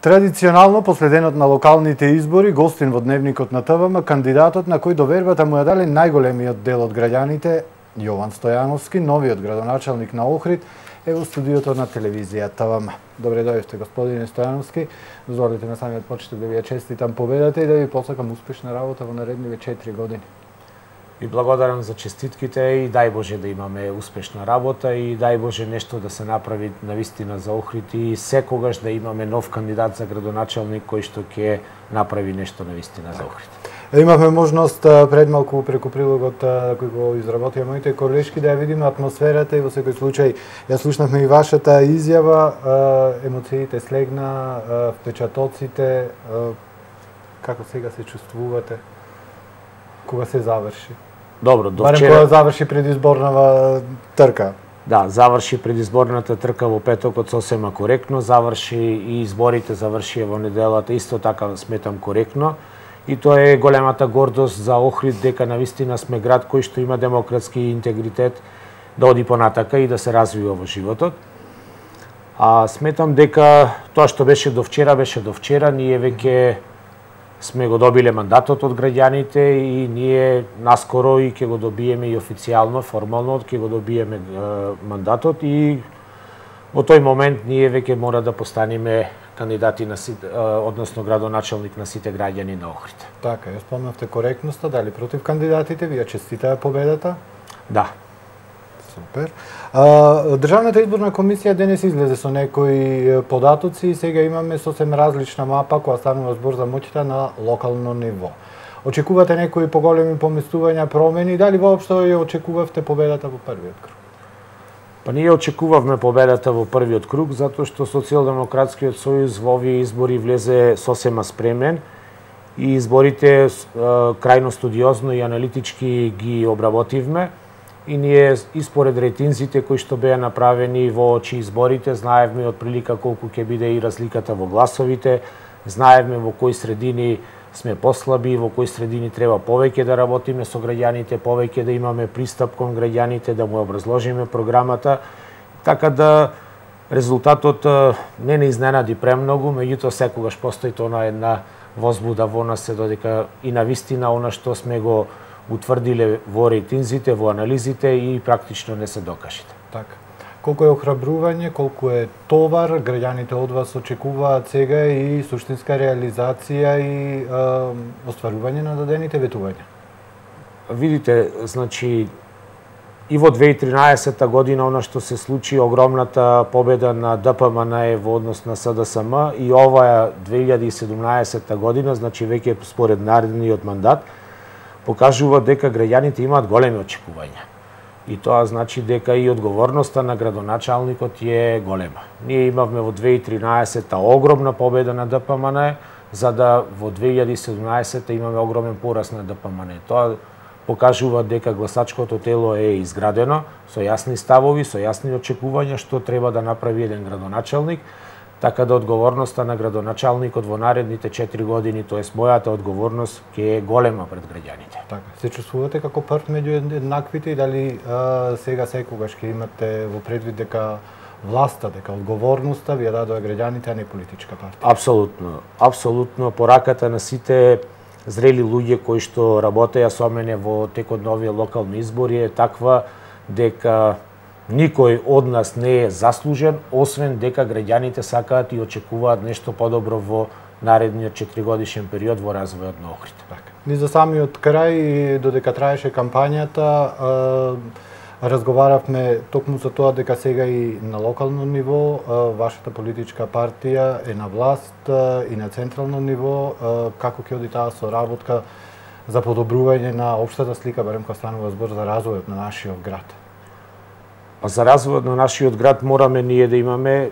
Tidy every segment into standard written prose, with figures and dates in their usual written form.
Традиционално, последенот на локалните избори, гостин во Дневникот на ТВМ, кандидатот на кој довербата му ја дале најголемиот дел од граѓаните, Јован Стојановски, новиот градоначалник на Охрид, е во студиото на телевизија ТВМ. Добре дојдовте, господине Стојановски. Дозволете на самиот почеток да ви ја честитам победата и да ви посакам успешна работа во наредниве 4 години. И благодарам за честитките и дај Боже да имаме успешна работа и дај Боже нешто да се направи навистина за Охрид и секогаш да имаме нов кандидат за градоначалник кој што ќе направи нешто навистина за Охрид. Имавме можност пред малку преку прилогот кој го изработија моите колешки да ја видиме атмосферата и во секој случај ја слушнавме и вашата изјава, емоциите слегна, впечатоците, како сега се чувствувате кога се заврши? Добро, до барем вчера кога заврши предизборната трка. Да, заврши предизборната трка во петокот сосема коректно, заврши и изборите завршија во неделата исто така сметам коректно. И тоа е големата гордост за Охрид дека навистина сме град кој што има демократски интегритет да оди понатака и да се развива во животот. А сметам дека тоа што беше до вчера, ние веќе сме го добиле мандатот од граѓаните и ние наскоро и ќе го добиеме и официјално, формално ќе го добиеме мандатот и во тој момент ние веќе мора да постанеме кандидати на односно градоначалник на сите граѓани на Охрид. Така, ја спомнавте коректноста, дали против кандидатите, ви ја честитаа победата? Да. Супер. Државната изборна комисија денес излезе со некои податоци и сега имаме сосем различна мапа која станува збор за моќта на локално ниво. Очекувате некои поголеми поместувања, промени, дали воопшто ја очекувавте победата во првиот круг? Па ние очекувавме победата во првиот круг затоа што Социјалдемократскиот сојуз во овие избори влезе сосема спремен и изборите крајно студиозно и аналитички ги обработивме. И ние испоред рейтинзите кои што беа направени во очи изборите, знаевме отприлика колку ќе биде и разликата во гласовите, знаевме во кои средини сме послаби, во кои средини треба повеќе да работиме со граѓаните, повеќе да имаме пристап кон граѓаните, да му образложиме програмата, така да резултатот не изненади премногу, меѓутоа секогаш постои тоа една возбуда во нас се додека и навистина она што сме го утврдиле во рейтинзите, во анализите и практично не се докажите. Така. Колку е охрабрување, колку е товар, граѓаните од вас очекуваат сега и суштинска реализација и остварување на дадените ветувања? Видите, значи и во 2013 година она што се случи огромната победа на ДПМН во однос на СДСМ и оваа 2017 година, значи веќе според наредниот мандат, покажува дека граѓаните имаат големи очекувања. И тоа значи дека и одговорноста на градоначалникот е голема. Ние имавме во 2013 огромна победа на ДПМН, за да во 2017 имаме огромен порас на ДПМН. Тоа покажува дека гласачкото тело е изградено со јасни ставови, со јасни очекувања што треба да направи еден градоначалник, така да одговорноста на градоначалникот во наредните 4 години, тоест мојата одговорност, ќе е голема пред граѓаните. Така, се чувствувате како прв меѓу еднаквите и дали сега секогаш ќе имате во предвид дека власта, дека одговорноста ви ја дадоа граѓаните, а не политичка партија? Апсолутно. Апсолутно. Пораката на сите зрели луѓе кои што работеа со мене во текот на овие локални избори е таква дека никој од нас не е заслужен, освен дека граѓаните сакаат и очекуваат нешто подобро во наредниот 4-годишен период во развојот на Охрид. Ни за самиот крај, додека траеше кампањата, разговаравме токму за тоа дека сега и на локално ниво вашата политичка партија е на власт и на централно ниво. Како ќе оди таа соработка за подобрување на општата слика, барем кога станува збор за развојот на нашиот град? За развојот на нашиот град мораме ние да имаме,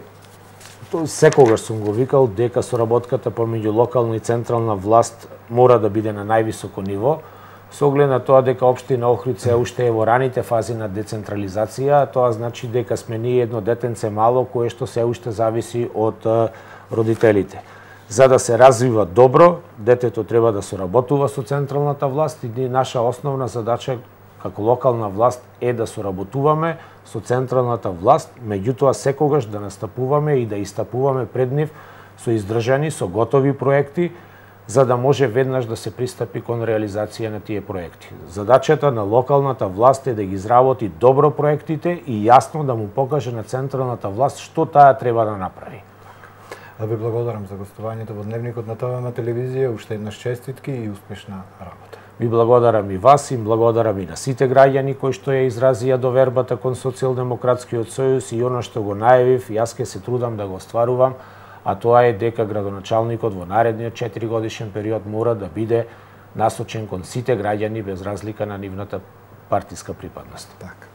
секогаш сум го викал, дека соработката помеѓу локална и централна власт мора да биде на највисоко ниво, со оглед на тоа дека општина Охрид се уште е во раните фази на децентрализација, тоа значи дека сме ние едно детенце мало кое што се уште зависи од родителите. За да се развива добро, детето треба да соработува со централната власт и наша основна задача како локална власт е да соработуваме со централната власт, меѓутоа секогаш да настапуваме и да истапуваме пред нив со издржани, со готови проекти, за да може веднаш да се пристапи кон реализација на тие проекти. Задачата на локалната власт е да ги изработи добро проектите и јасно да му покаже на централната власт што таа треба да направи. Ви благодарам за гостувањето во Дневникот на ТВМ телевизија, уште еднаш честитки и успешна работа. Ви благодарам и вас, и благодарам и на сите граѓани кои што ја изразија довербата кон Социјалдемократскиот сојуз и она што го најавив, јас ќе се трудам да го остварувам, а тоа е дека градоначалникот во наредниот 4-годишен период мора да биде насочен кон сите граѓани без разлика на нивната партиска припадност. Така.